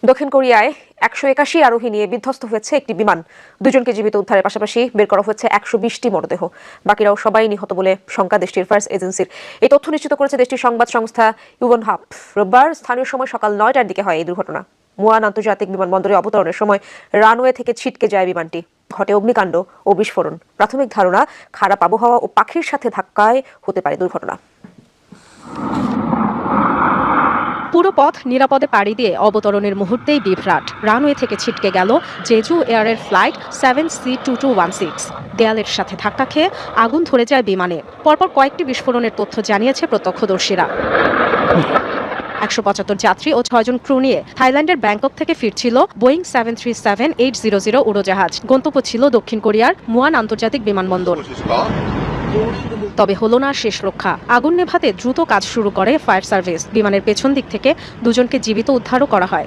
দক্ষিণ কোরিয়ায় 181 আরোহী নিয়ে বিধ্বস্ত হয়েছে একটি বিমান। দুজনকে জীবিত উদ্ধারের পাশাপাশি বের করা হয়েছে 120টি মরদেহ। বাকিরাও সবাই নিহত বলে শঙ্কা দেশটির ফায়ার এজেন্সির। এই তথ্য নিশ্চিত করেছে দেশটির সংবাদ সংস্থা ইউনহাপ। রোববার স্থানীয় সময় সকাল 9টার দিকে হয় এই দুর্ঘটনা। মুয়ান আন্তর্জাতিক বিমানবন্দরে অবতরণের সময় রানওয়ে থেকে ছিটকে যায় বিমানটি। ঘটে অগ্নিকাণ্ড ও বিস্ফোরণ। প্রাথমিক ধারণা, খারাপ আবহাওয়া ও পাখির সাথে ধাক্কায় হতে পারে দুর্ঘটনা। পুরো পথ নিরাপদে পাড়ি দিয়ে অবতরণের মুহূর্তেই বিভ্রাট। রানওয়ে থেকে ছিটকে গেল জেজু এয়ারের ফ্লাইট 7C2216। দেয়ালের সাথে ধাক্কা খেয়ে আগুন ধরে যায় বিমানে। পরপর কয়েকটি বিস্ফোরণের তথ্য জানিয়েছে প্রত্যক্ষদর্শীরা। 175 যাত্রী ও 6 জন ক্রু নিয়ে থাইল্যান্ডের ব্যাংকক থেকে ফিরছিল বোয়িং 737-800 উড়োজাহাজ। গন্তব্য ছিল দক্ষিণ কোরিয়ার মুয়ান আন্তর্জাতিক বিমানবন্দর। তবে হলো না শেষ রক্ষা। আগুন নেভাতে দ্রুত কাজ শুরু করে ফায়ার সার্ভিস। বিমানের পেছন দিক থেকে দুজনকে জীবিত উদ্ধারও করা হয়।